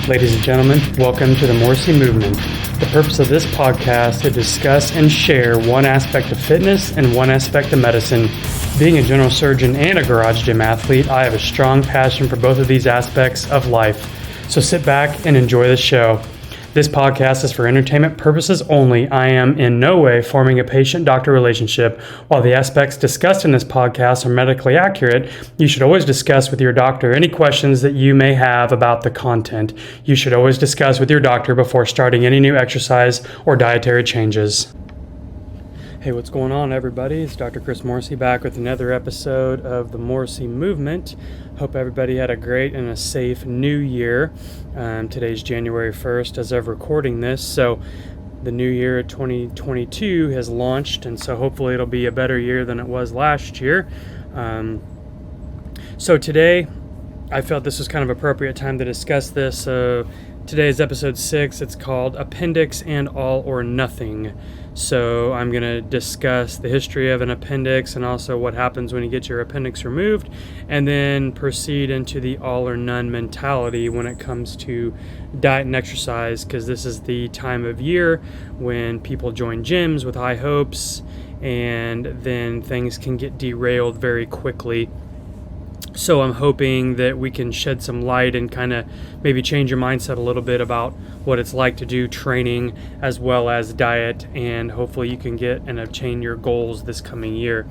Ladies and gentlemen, welcome to the Morrissey Movement. The purpose of this podcast is to discuss and share one aspect of fitness and one aspect of medicine. Being a general surgeon and a garage gym athlete, I have a strong passion for both of these aspects of life. So sit back and enjoy the show. This podcast is for entertainment purposes only. I am in no way forming a patient-doctor relationship. While the aspects discussed in this podcast are medically accurate, you should always discuss with your doctor any questions that you may have about the content. You should always discuss with your doctor before starting any new exercise or dietary changes. Hey, what's going on, everybody? It's Dr. Chris Morrissey back with another episode of the Morrissey Movement. Hope everybody had a great and a safe new year. Today's January 1st as of recording this, so the new year 2022 has launched, and so hopefully it'll be a better year than it was last year. So today, I felt this was kind of appropriate time to discuss this. Today is episode 6. It's called Appendix and All or Nothing. So I'm going to discuss the history of an appendix and also what happens when you get your appendix removed, and then proceed into the all or none mentality when it comes to diet and exercise, because this is the time of year when people join gyms with high hopes, and then things can get derailed very quickly. So I'm hoping that we can shed some light and kind of maybe change your mindset a little bit about what it's like to do training as well as diet, and hopefully you can get and obtain your goals this coming year.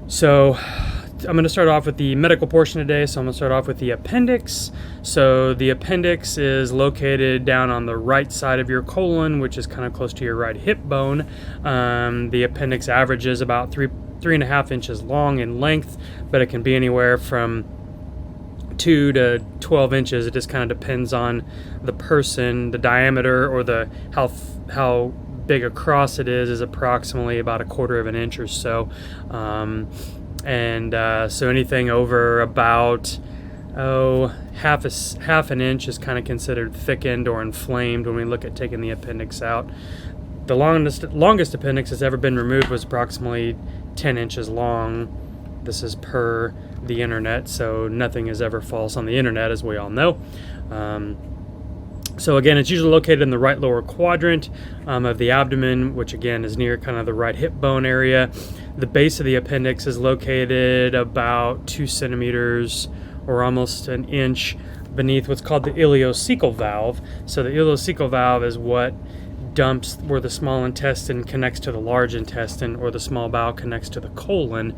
So I'm going to start off with the medical portion today. So I'm going to start off with the appendix. So the appendix is located down on the right side of your colon, which is kind of close to your right hip bone. The appendix averages about 3.5 inches long in length, but it can be anywhere from 2 to 12 inches. It just kind of depends on the person. The diameter or the how big across it is approximately about 1/4 of an inch or so. So anything over about half an inch is kind of considered thickened or inflamed when we look at taking the appendix out. The longest appendix that's ever been removed was approximately 10 inches long. This is per the internet, so nothing is ever false on the internet, as we all know. So again, it's usually located in the right lower quadrant of the abdomen, which again is near kind of the right hip bone area. The base of the appendix is located about 2 centimeters or almost an inch beneath what's called the ileocecal valve. So the ileocecal valve is what dumps where the small intestine connects to the large intestine, or the small bowel connects to the colon.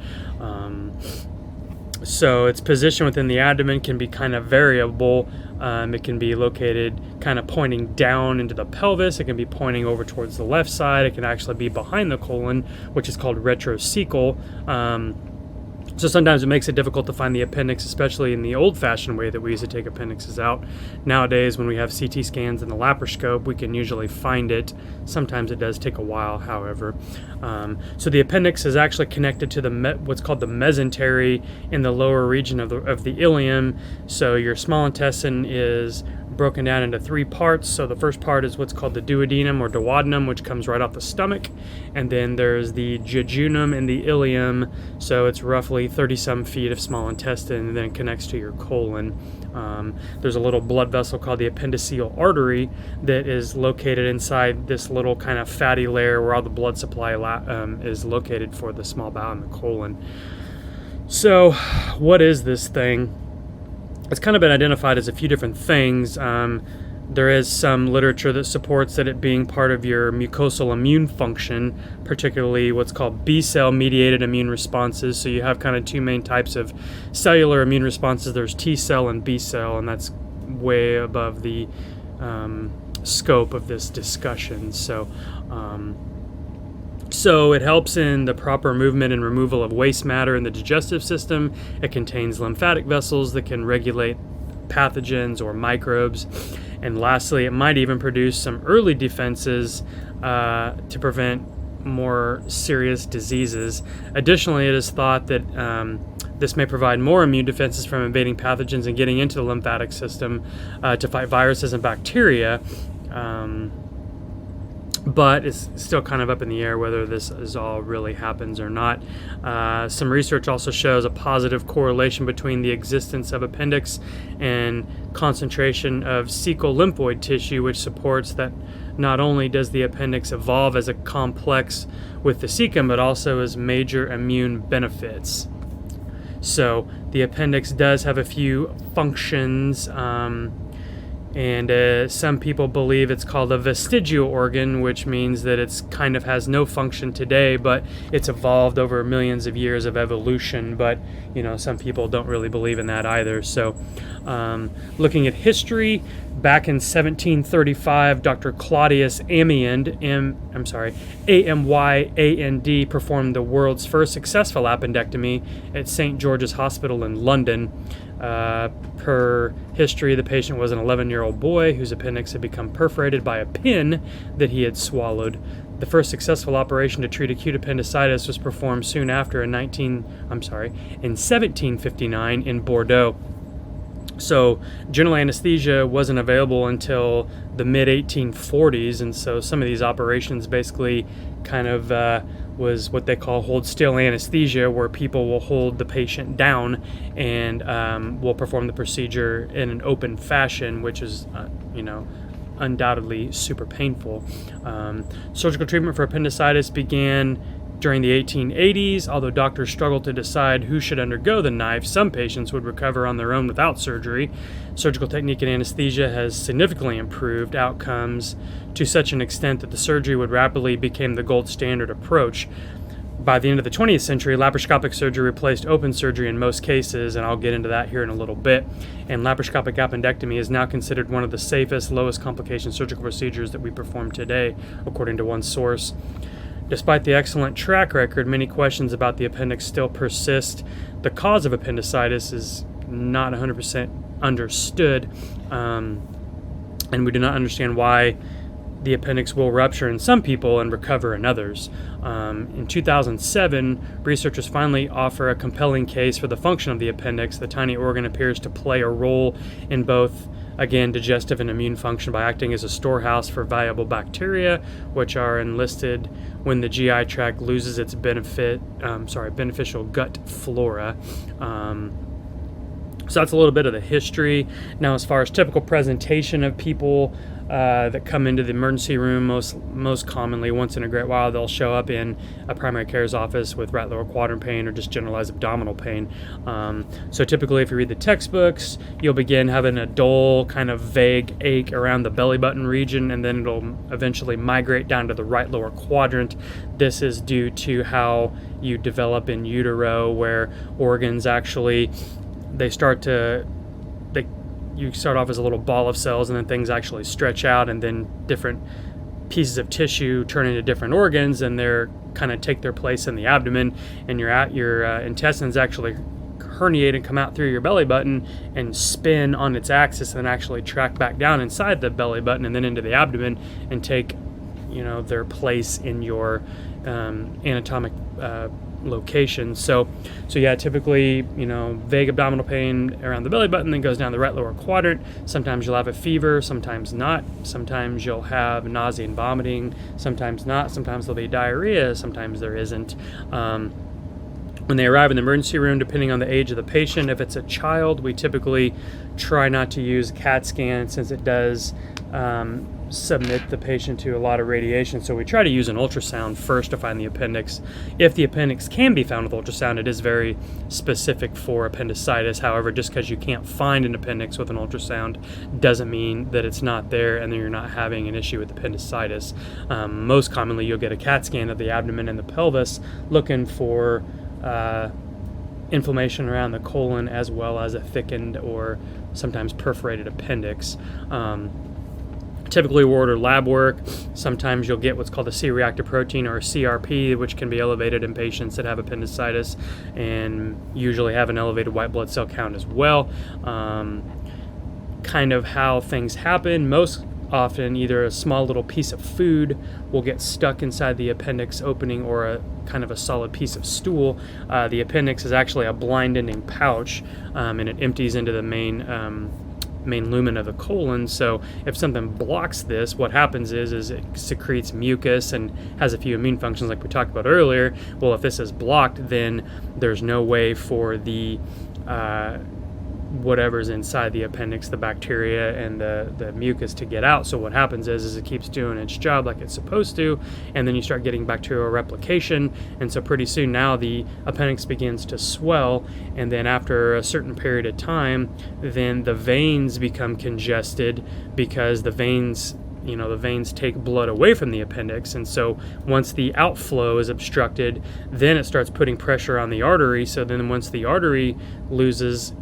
So its position within the abdomen can be kind of variable. It can be located kind of pointing down into the pelvis. It can be pointing over towards the left side. It can actually be behind the colon, which is called retrocecal. So sometimes it makes it difficult to find the appendix, especially in the old-fashioned way that we used to take appendixes out. Nowadays, when we have CT scans and the laparoscope, we can usually find it. Sometimes it does take a while, however. So the appendix is actually connected to what's called the mesentery in the lower region of the ileum. So your small intestine is broken down into 3 parts. So the first part is what's called the duodenum or duodenum, which comes right off the stomach, and then there's the jejunum and the ileum. So it's roughly 30-some feet of small intestine, and then it connects to your colon. There's a little blood vessel called the appendiceal artery that is located inside this little kind of fatty layer where all the blood supply is located for the small bowel and the colon. So what is this thing? It's kind of been identified as a few different things. There is some literature that supports that it being part of your mucosal immune function, particularly what's called B-cell mediated immune responses. So you have kind of 2 main types of cellular immune responses. There's T-cell and B-cell, and that's way above the scope of this discussion. So it helps in the proper movement and removal of waste matter in the digestive system. It contains lymphatic vessels that can regulate pathogens or microbes. And lastly, it might even produce some early defenses to prevent more serious diseases. Additionally, it is thought that this may provide more immune defenses from invading pathogens and getting into the lymphatic system to fight viruses and bacteria. but it's still kind of up in the air whether this is all really happens or not. Some research also shows a positive correlation between the existence of appendix and concentration of cecal lymphoid tissue, which supports that not only does the appendix evolve as a complex with the cecum, but also as major immune benefits. So the appendix does have a few functions, and some people believe it's called a vestigial organ, which means that it's kind of has no function today, but it's evolved over millions of years of evolution. But some people don't really believe in that either. So looking at history, back in 1735, Dr. Claudius Amyand, Amyand, performed the world's first successful appendectomy at St. George's Hospital in London. Per history, the patient was an 11-year-old boy whose appendix had become perforated by a pin that he had swallowed. The first successful operation to treat acute appendicitis was performed soon after in 1759 in Bordeaux. So general anesthesia wasn't available until the mid-1840s, and so some of these operations basically kind of was what they call hold still anesthesia, where people will hold the patient down and will perform the procedure in an open fashion, which is undoubtedly super painful. Surgical treatment for appendicitis began during the 1880s. Although doctors struggled to decide who should undergo the knife, some patients would recover on their own without surgery. Surgical technique and anesthesia has significantly improved outcomes to such an extent that the surgery would rapidly become the gold standard approach. By the end of the 20th century, laparoscopic surgery replaced open surgery in most cases, and I'll get into that here in a little bit. And laparoscopic appendectomy is now considered one of the safest, lowest complication surgical procedures that we perform today, according to one source. Despite the excellent track record, many questions about the appendix still persist. The cause of appendicitis is not 100% understood, and we do not understand why the appendix will rupture in some people and recover in others. In 2007, researchers finally offer a compelling case for the function of the appendix. The tiny organ appears to play a role in both, again, digestive and immune function by acting as a storehouse for valuable bacteria, which are enlisted when the GI tract loses its beneficial gut flora. So that's a little bit of the history. Now, as far as typical presentation of people that come into the emergency room, most commonly, once in a great while, they'll show up in a primary care's office with right lower quadrant pain or just generalized abdominal pain. So typically, if you read the textbooks, you'll begin having a dull, kind of vague ache around the belly button region, and then it'll eventually migrate down to the right lower quadrant. This is due to how you develop in utero, where organs actually you start off as a little ball of cells, and then things actually stretch out, and then different pieces of tissue turn into different organs, and they're kind of take their place in the abdomen, and your intestines actually herniate and come out through your belly button and spin on its axis, and then actually track back down inside the belly button and then into the abdomen and take their place in your anatomic location. So yeah, typically, vague abdominal pain around the belly button, then goes down the right lower quadrant. Sometimes you'll have a fever, sometimes not. Sometimes you'll have nausea and vomiting, sometimes not. Sometimes there'll be diarrhea, sometimes there isn't. When they arrive in the emergency room, depending on the age of the patient, if it's a child, we typically try not to use a CAT scan, since it does submit the patient to a lot of radiation. So we try to use an ultrasound first to find the appendix. If the appendix can be found with ultrasound, it is very specific for appendicitis. However, just because you can't find an appendix with an ultrasound doesn't mean that it's not there and then you're not having an issue with appendicitis. Most commonly, you'll get a CAT scan of the abdomen and the pelvis looking for inflammation around the colon, as well as a thickened or sometimes perforated appendix. Typically, we'll order lab work. Sometimes you'll get what's called a C-reactive protein, or a CRP, which can be elevated in patients that have appendicitis and usually have an elevated white blood cell count as well. Kind of how things happen, most often either a small little piece of food will get stuck inside the appendix opening, or a kind of a solid piece of stool. The appendix is actually a blind ending pouch, and it empties into the main main lumen of the colon. So if something blocks this, what happens is it secretes mucus and has a few immune functions like we talked about earlier. Well, if this is blocked, then there's no way for the whatever's inside the appendix, the bacteria and the mucus, to get out. So what happens is it keeps doing its job like it's supposed to, and then you start getting bacterial replication, and so pretty soon now the appendix begins to swell, and then after a certain period of time, then the veins become congested because the veins take blood away from the appendix, and so once the outflow is obstructed, then it starts putting pressure on the artery. So then once the artery loses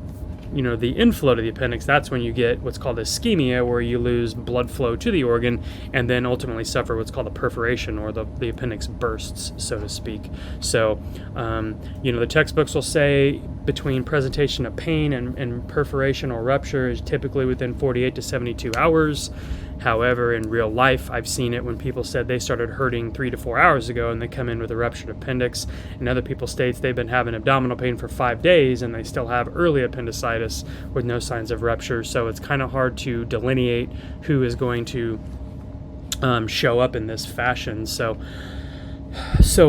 the inflow to the appendix, that's when you get what's called ischemia, where you lose blood flow to the organ and then ultimately suffer what's called a perforation, or the appendix bursts, so to speak. So the textbooks will say between presentation of pain and perforation or rupture is typically within 48 to 72 hours. However, in real life, I've seen it when people said they started hurting 3 to 4 hours ago and they come in with a ruptured appendix, and other people states they've been having abdominal pain for 5 days and they still have early appendicitis with no signs of rupture. So it's kind of hard to delineate who is going to show up in this fashion. So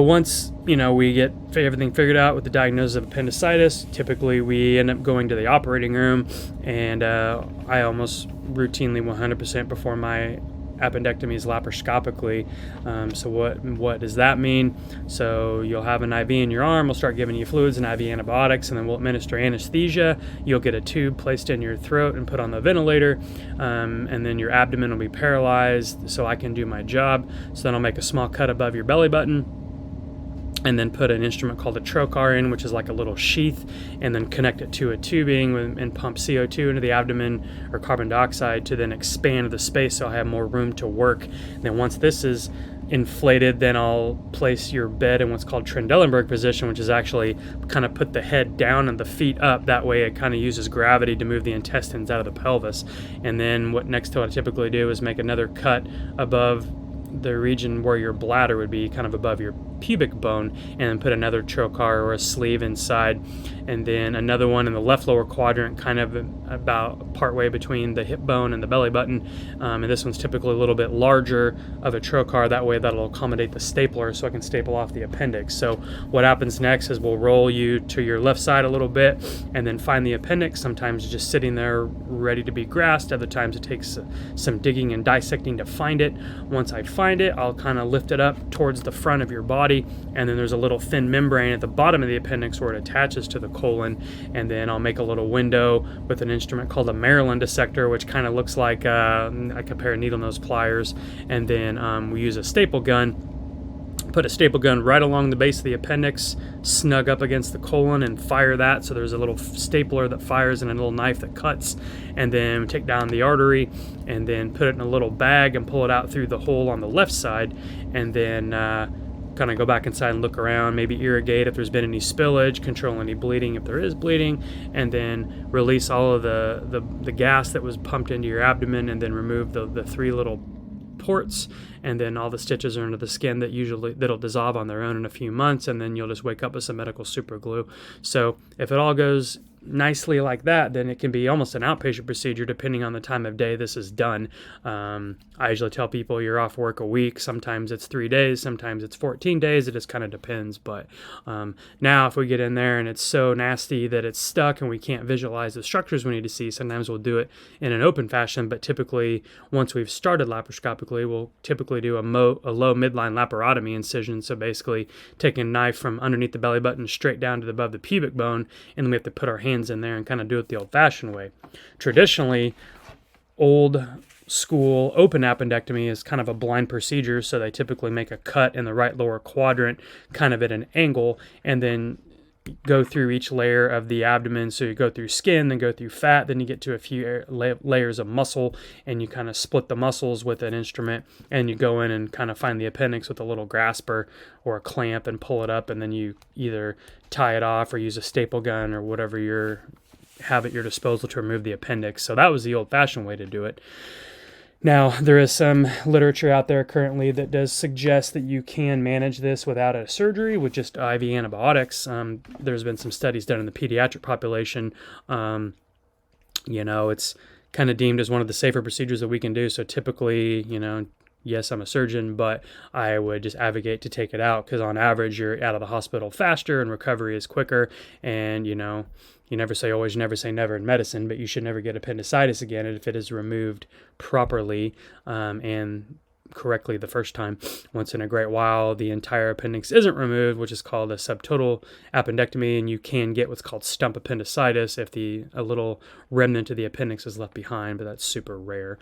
once we get everything figured out with the diagnosis of appendicitis, typically we end up going to the operating room, and I almost routinely 100% perform my appendectomies laparoscopically. So what does that mean? So you'll have an IV in your arm, we'll start giving you fluids and IV antibiotics, and then we'll administer anesthesia. You'll get a tube placed in your throat and put on the ventilator, and then your abdomen will be paralyzed so I can do my job. So then I'll make a small cut above your belly button, and then put an instrument called a trocar in, which is like a little sheath, and then connect it to a tubing and pump CO2 into the abdomen, or carbon dioxide, to then expand the space so I have more room to work. And then once this is inflated, then I'll place your bed in what's called Trendelenburg position, which is actually kind of put the head down and the feet up. That way it kind of uses gravity to move the intestines out of the pelvis. And then what I typically do is make another cut above the region where your bladder would be, kind of above your pubic bone, and then put another trocar or a sleeve inside, and then another one in the left lower quadrant, kind of about partway between the hip bone and the belly button, and this one's typically a little bit larger of a trocar. That way that'll accommodate the stapler so I can staple off the appendix. So what happens next is we'll roll you to your left side a little bit and then find the appendix. Sometimes it's just sitting there ready to be grasped, other times it takes some digging and dissecting to find it. Once I find it, I'll kind of lift it up towards the front of your body, and then there's a little thin membrane at the bottom of the appendix where it attaches to the colon, and then I'll make a little window with an instrument called a Maryland dissector, which kind of looks like a pair of needle nose pliers, and then we use a staple gun. Put a staple gun right along the base of the appendix, snug up against the colon, and fire that. So there's a little stapler that fires and a little knife that cuts, and then take down the artery and then put it in a little bag and pull it out through the hole on the left side, and then kind of go back inside and look around, maybe irrigate if there's been any spillage, control any bleeding if there is bleeding, and then release all of the gas that was pumped into your abdomen, and then remove the 3 little ports, and then all the stitches are under the skin that'll dissolve on their own in a few months, and then you'll just wake up with some medical super glue. So if it all goes nicely like that, then it can be almost an outpatient procedure depending on the time of day this is done. I usually tell people you're off work a week. Sometimes it's 3 days, sometimes it's 14 days. It just kind of depends. But now if we get in there and it's so nasty that it's stuck and we can't visualize the structures we need to see, sometimes we'll do it in an open fashion. But typically, once we've started laparoscopically, we'll typically do a low midline laparotomy incision. So basically taking a knife from underneath the belly button straight down to above the pubic bone, and then we have to put our hands in there and kind of do it the old-fashioned way. Traditionally, old school open appendectomy is kind of a blind procedure, so they typically make a cut in the right lower quadrant kind of at an angle, and then go through each layer of the abdomen. So you go through skin, then go through fat, then you get to a few layers of muscle, and you kind of split the muscles with an instrument, and you go in and kind of find the appendix with a little grasper or a clamp and pull it up, and then you either tie it off or use a staple gun or whatever you have at your disposal to remove the appendix. So that was the old-fashioned way to do it. Now, there is some literature out there currently that does suggest that you can manage this without a surgery with just IV antibiotics. There's been some studies done in the pediatric population. It's kind of deemed as one of the safer procedures that we can do. So typically, yes, I'm a surgeon, but I would just advocate to take it out because on average, you're out of the hospital faster and recovery is quicker. And, you never say always, you never say never in medicine, but you should never get appendicitis again if it is removed properly and correctly the first time. Once in a great while, the entire appendix isn't removed, which is called a subtotal appendectomy, and you can get what's called stump appendicitis if a little remnant of the appendix is left behind, but that's super rare.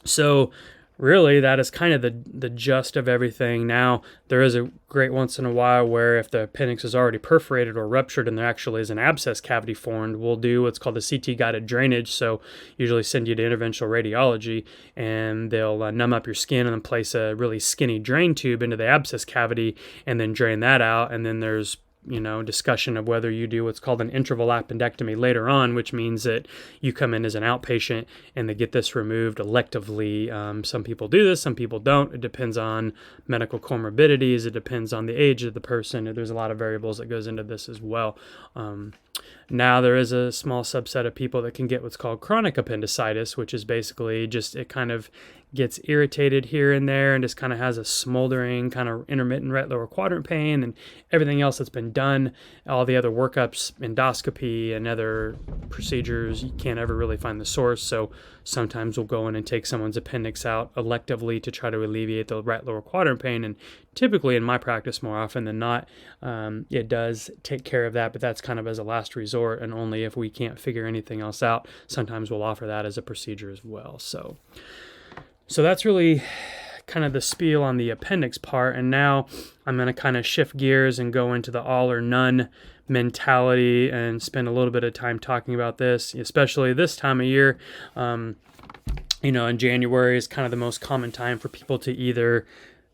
So really, that is kind of the gist of everything. Now, there is a great once in a while where if the appendix is already perforated or ruptured and there actually is an abscess cavity formed, we'll do what's called the CT guided drainage. So usually send you to interventional radiology and they'll numb up your skin and then place a really skinny drain tube into the abscess cavity and then drain that out. And then there's discussion of whether you do what's called an interval appendectomy later on, which means that you come in as an outpatient and they get this removed electively. Some people do this, some people don't. It depends on medical comorbidities. It depends on the age of the person. There's a lot of variables that goes into this as well. Now there is a small subset of people that can get what's called chronic appendicitis, which is basically just it kind of gets irritated here and there and just kind of has a smoldering kind of intermittent right lower quadrant pain and everything else that's been done, all the other workups, endoscopy and other procedures, you can't ever really find the source. So sometimes we'll go in and take someone's appendix out electively to try to alleviate the right lower quadrant pain. And typically in my practice, more often than not, it does take care of that, but that's kind of as a last resort and only if we can't figure anything else out. Sometimes we'll offer that as a procedure as well. So that's really kind of the spiel on the appendix part. And now I'm going to kind of shift gears and go into the all or none mentality and spend a little bit of time talking about this, especially this time of year. In January is kind of the most common time for people to either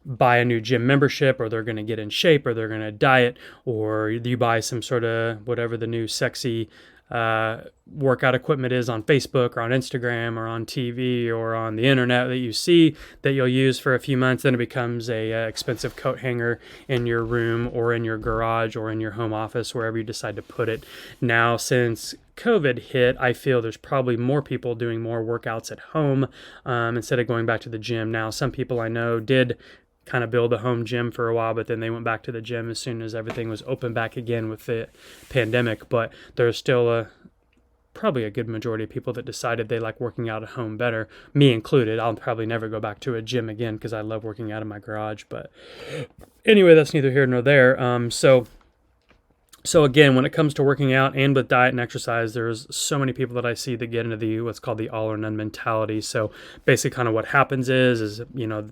buy a new gym membership or they're going to get in shape or they're going to diet or you buy some sort of whatever the new sexy workout equipment is on Facebook or on Instagram or on TV or on the internet that you see that you'll use for a few months. Then it becomes a expensive coat hanger in your room or in your garage or in your home office, wherever you decide to put it. Now, since COVID hit, I feel there's probably more people doing more workouts at home instead of going back to the gym. Now, some people I know did kind of build a home gym for a while, but then they went back to the gym as soon as everything was open back again with the pandemic. But there's still probably a good majority of people that decided they like working out at home better, me included. I'll probably never go back to a gym again because I love working out in my garage. But anyway, that's neither here nor there. So again, when it comes to working out and with diet and exercise, there's so many people that I see that get into what's called the all or none mentality. So basically kind of what happens is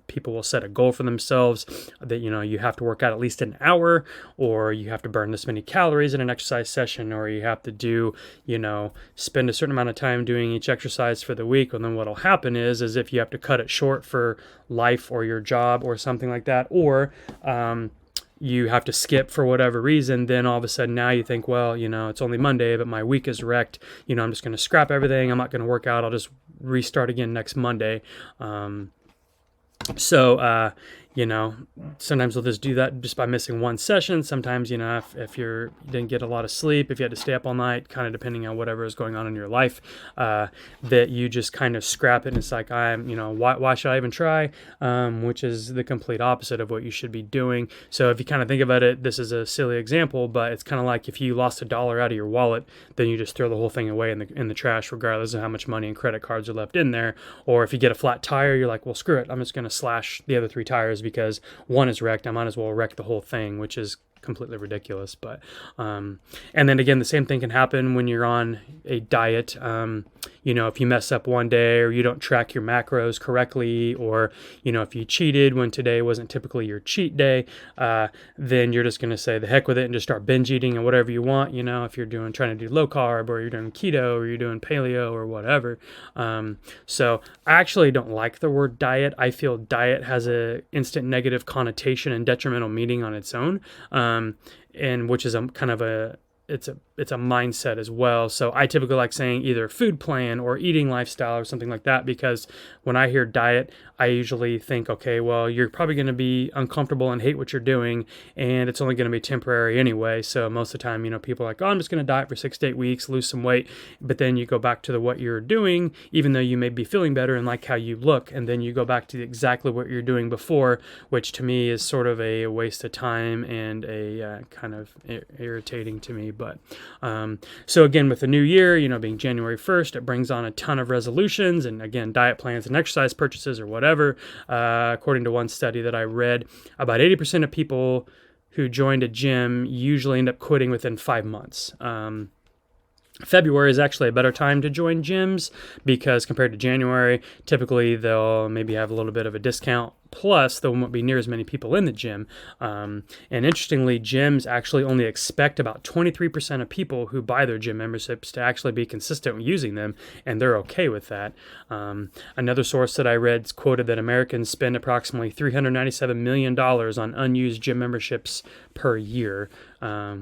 people will set a goal for themselves that, you have to work out at least an hour or you have to burn this many calories in an exercise session or you have to do, spend a certain amount of time doing each exercise for the week. And then what'll happen is if you have to cut it short for life or your job or something like that, or, you have to skip for whatever reason, then all of a sudden now you think, well, it's only Monday, but my week is wrecked. I'm just going to scrap everything. I'm not going to work out. I'll just restart again next Monday. Sometimes we'll just do that just by missing one session. Sometimes, if you didn't get a lot of sleep, if you had to stay up all night, kind of depending on whatever is going on in your life, that you just kind of scrap it. And it's like, why should I even try? Which is the complete opposite of what you should be doing. So if you kind of think about it, this is a silly example, but it's kind of like if you lost $1 out of your wallet, then you just throw the whole thing away in the trash, regardless of how much money and credit cards are left in there. Or if you get a flat tire, you're like, well, screw it. I'm just going to slash the other 3 tires because one is wrecked. I might as well wreck the whole thing, which is completely ridiculous. But and then again, the same thing can happen when you're on a diet. If you mess up one day or you don't track your macros correctly, or if you cheated when today wasn't typically your cheat day, then you're just going to say the heck with it and just start binge eating and whatever you want. If you're trying to do low carb or you're doing keto or you're doing paleo or whatever. So I actually don't like the word diet. I feel diet has a instant negative connotation and detrimental meaning on its own. And which is kind of a it's a mindset as well. So I typically like saying either food plan or eating lifestyle or something like that, because when I hear diet, I usually think, okay, well, you're probably going to be uncomfortable and hate what you're doing, and it's only going to be temporary anyway. So most of the time, people are like, oh, I'm just going to diet for 6 to 8 weeks, lose some weight, but then you go back to what you're doing, even though you may be feeling better and like how you look, and then you go back to exactly what you're doing before, which to me is sort of a waste of time and a kind of irritating to me. But so again, with the new year, being January 1st, it brings on a ton of resolutions and, again, diet plans and exercise purchases or whatever. According to one study that I read, about 80% of people who joined a gym usually end up quitting within 5 months. February is actually a better time to join gyms, because compared to January, typically they'll maybe have a little bit of a discount. Plus, there won't be near as many people in the gym. And interestingly, gyms actually only expect about 23% of people who buy their gym memberships to actually be consistent with using them, and they're okay with that. Another source that I read quoted that Americans spend approximately $397 million on unused gym memberships per year,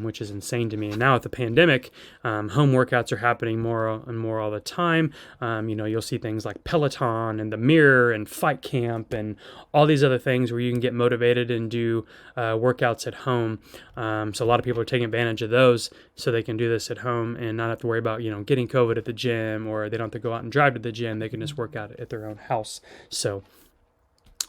which is insane to me. And now with the pandemic, home workouts are happening more and more all the time. You'll see things like Peloton and the Mirror and Fight Camp and all these other things where you can get motivated and do workouts at home. So a lot of people are taking advantage of those so they can do this at home and not have to worry about, getting COVID at the gym, or they don't have to go out and drive to the gym. They can just work out at their own house. So,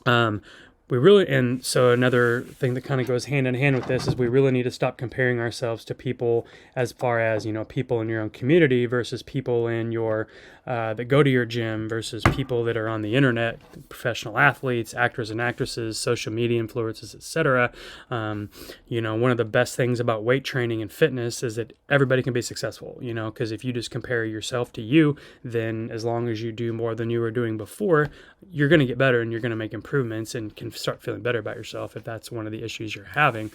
so another thing that kind of goes hand in hand with this is we really need to stop comparing ourselves to people as far as, people in your own community versus people in your, that go to your gym versus people that are on the internet, professional athletes, actors and actresses, social media influencers, etc. One of the best things about weight training and fitness is that everybody can be successful, because if you just compare yourself to you, then as long as you do more than you were doing before, you're going to get better and you're going to make improvements and can start feeling better about yourself if that's one of the issues you're having.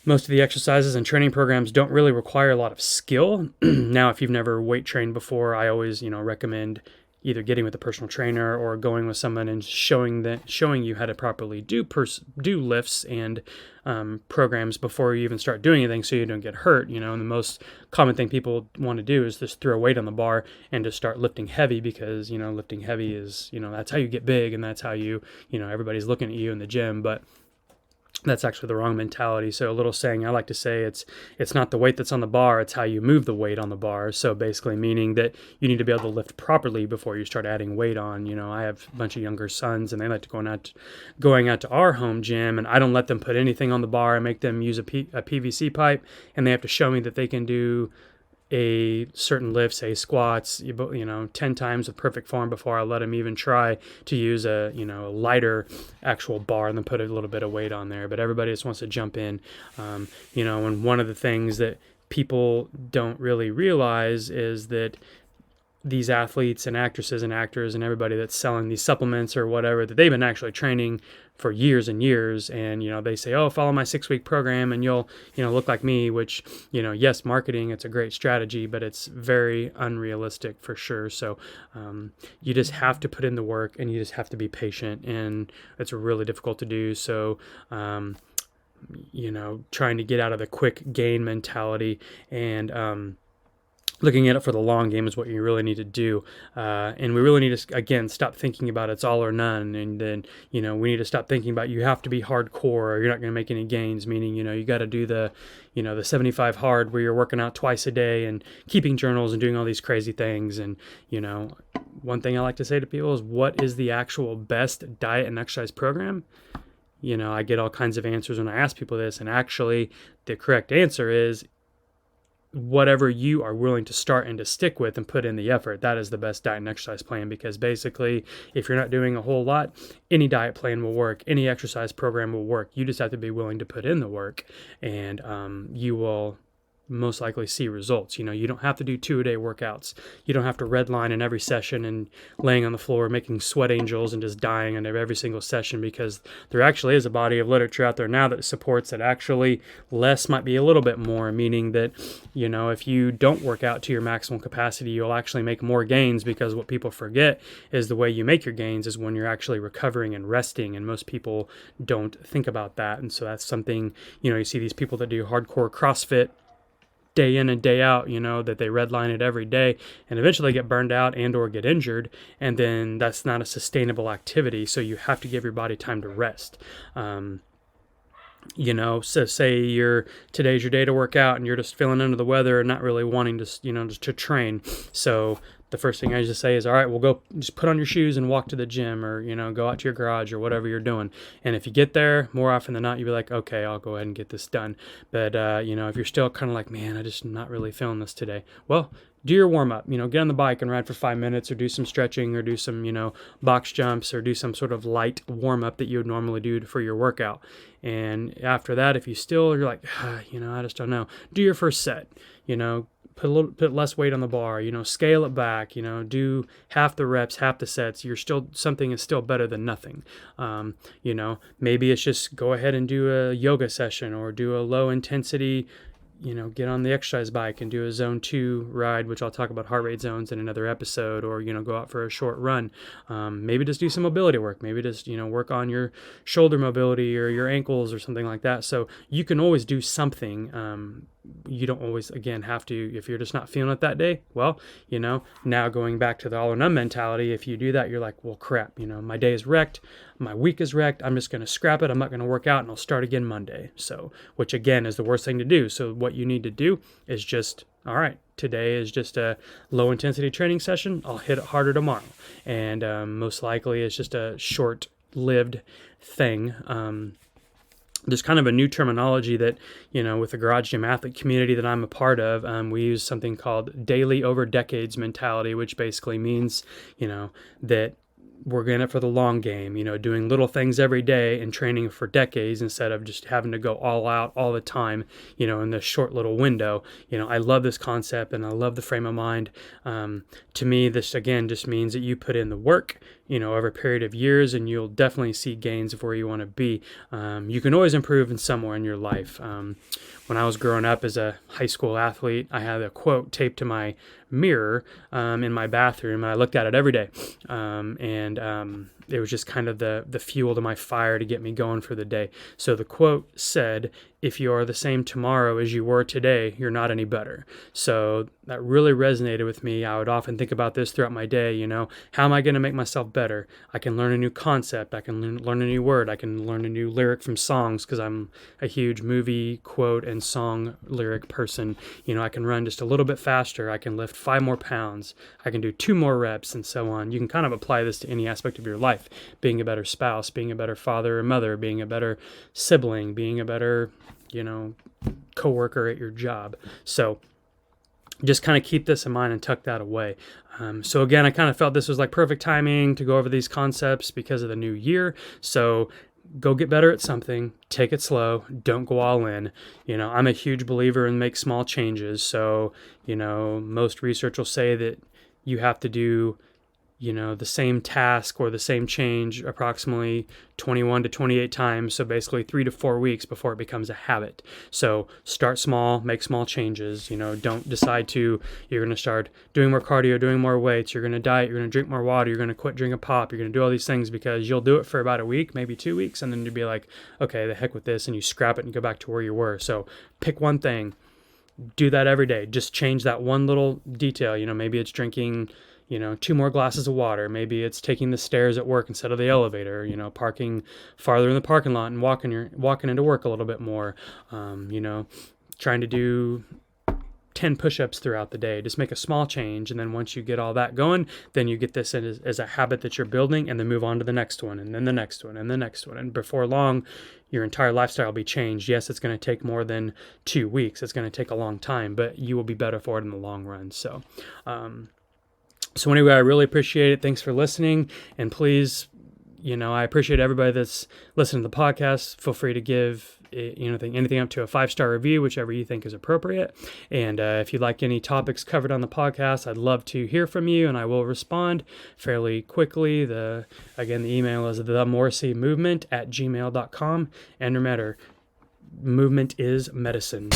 Most of the exercises and training programs don't really require a lot of skill. Now, if you've never weight trained before, I always, recommend either getting with a personal trainer or going with someone and showing you how to properly do lifts and programs before you even start doing anything, so you don't get hurt. And the most common thing people want to do is just throw weight on the bar and just start lifting heavy, because lifting heavy is that's how you get big, and that's how you everybody's looking at you in the gym. But that's actually the wrong mentality. So a little saying I like to say, it's not the weight that's on the bar, it's how you move the weight on the bar. So basically meaning that you need to be able to lift properly before you start adding weight on. I have a bunch of younger sons, and they like to going out to our home gym, and I don't let them put anything on the bar. I make them use a PVC pipe, and they have to show me that they can do a certain lift, say squats, 10 times with perfect form before I let them even try to use a lighter actual bar and then put a little bit of weight on there. But everybody just wants to jump in, and one of the things that people don't really realize is that these athletes and actresses and actors and everybody that's selling these supplements or whatever, that they've been actually training for years and years. And, they say, oh, follow my 6-week program and you'll, look like me, which, yes, marketing, it's a great strategy, but it's very unrealistic for sure. So you just have to put in the work, and you just have to be patient, and it's really difficult to do. So, trying to get out of the quick gain mentality and, looking at it for the long game is what you really need to do. And we really need to, again, stop thinking about it's all or none. And then, we need to stop thinking about you have to be hardcore or you're not going to make any gains, meaning, you got to do the 75 hard where you're working out twice a day and keeping journals and doing all these crazy things. And, one thing I like to say to people is, what is the actual best diet and exercise program? I get all kinds of answers when I ask people this, and actually the correct answer is whatever you are willing to start and to stick with and put in the effort. That is the best diet and exercise plan, because basically if you're not doing a whole lot, any diet plan will work, any exercise program will work. You just have to be willing to put in the work, and you will most likely see results. You don't have to do 2-a-day workouts. You don't have to redline in every session and laying on the floor making sweat angels and just dying in every single session, because there actually is a body of literature out there now that supports that actually less might be a little bit more, meaning that if you don't work out to your maximum capacity, you'll actually make more gains, because what people forget is the way you make your gains is when you're actually recovering and resting, and most people don't think about that. And so that's something, you see these people that do hardcore CrossFit day in and day out, that they redline it every day, and eventually get burned out and or get injured, and then that's not a sustainable activity. So you have to give your body time to rest. So say today's your day to work out and you're just feeling under the weather and not really wanting to, just to train. So the first thing I just say is, all right, we'll go just put on your shoes and walk to the gym, or, go out to your garage or whatever you're doing. And if you get there, more often than not, you'll be like, okay, I'll go ahead and get this done. But, if you're still kind of like, man, I just not really feeling this today. Well, do your warm up, get on the bike and ride for 5 minutes, or do some stretching, or do some, box jumps, or do some sort of light warm up that you would normally do for your workout. And after that, if you're like, I just don't know, do your first set, put less weight on the bar, scale it back, do half the reps, half the sets. Something is still better than nothing. Maybe it's just go ahead and do a yoga session, or do a low intensity, get on the exercise bike and do a zone 2 ride, which I'll talk about heart rate zones in another episode, or, go out for a short run. Maybe just do some mobility work. Maybe just, work on your shoulder mobility or your ankles or something like that. So you can always do something. You don't always, again, have to, if you're just not feeling it that day, well, now going back to the all or none mentality, if you do that, you're like, well, crap, my day is wrecked. My week is wrecked. I'm just going to scrap it. I'm not going to work out, and I'll start again Monday. So, which again is the worst thing to do. So what you need to do is just, all right, today is just a low intensity training session. I'll hit it harder tomorrow. And most likely it's just a short lived thing. There's kind of a new terminology that, with the garage gym athlete community that I'm a part of, we use something called daily over decades mentality, which basically means, that we're in it for the long game, doing little things every day and training for decades instead of just having to go all out all the time, in this short little window. I love this concept and I love the frame of mind. To me, this again just means that you put in the work, over a period of years, and you'll definitely see gains of where you want to be. You can always improve in somewhere in your life. When I was growing up as a high school athlete, I had a quote taped to my mirror in my bathroom, and I looked at it every day. It was just kind of the fuel to my fire to get me going for the day. So the quote said, if you are the same tomorrow as you were today, you're not any better. So that really resonated with me. I would often think about this throughout my day, how am I going to make myself better? I can learn a new concept. I can learn a new word. I can learn a new lyric from songs, because I'm a huge movie, quote, and song lyric person. I can run just a little bit faster. I can lift 5 more pounds. I can do 2 more reps, and so on. You can kind of apply this to any aspect of your life. Being a better spouse, being a better father or mother, being a better sibling, being a better, coworker at your job. So just kind of keep this in mind and tuck that away. So again, I kind of felt this was like perfect timing to go over these concepts because of the new year. So go get better at something, take it slow, don't go all in. I'm a huge believer in make small changes. So, most research will say that you have to do, the same task or the same change approximately 21 to 28 times. So basically 3 to 4 weeks before it becomes a habit. So start small, make small changes. Don't decide you're going to start doing more cardio, doing more weights. You're going to diet, you're going to drink more water. You're going to quit drinking pop. You're going to do all these things, because you'll do it for about a week, maybe 2 weeks. And then you'll be like, okay, the heck with this. And you scrap it and go back to where you were. So pick one thing, do that every day. Just change that one little detail. Maybe it's drinking 2 more glasses of water. Maybe it's taking the stairs at work instead of the elevator, parking farther in the parking lot and walking into work a little bit more, trying to do 10 push-ups throughout the day. Just make a small change. And then once you get all that going, then you get this as a habit that you're building, and then move on to the next one, and then the next one, and the next one. And before long, your entire lifestyle will be changed. Yes, it's going to take more than 2 weeks. It's going to take a long time, but you will be better for it in the long run. So anyway, I really appreciate it. Thanks for listening. And please, I appreciate everybody that's listening to the podcast. Feel free to give anything up to a 5-star review, whichever you think is appropriate. And if you'd like any topics covered on the podcast, I'd love to hear from you, and I will respond fairly quickly. The email is themorrisseymovement@gmail.com. And remember, movement is medicine.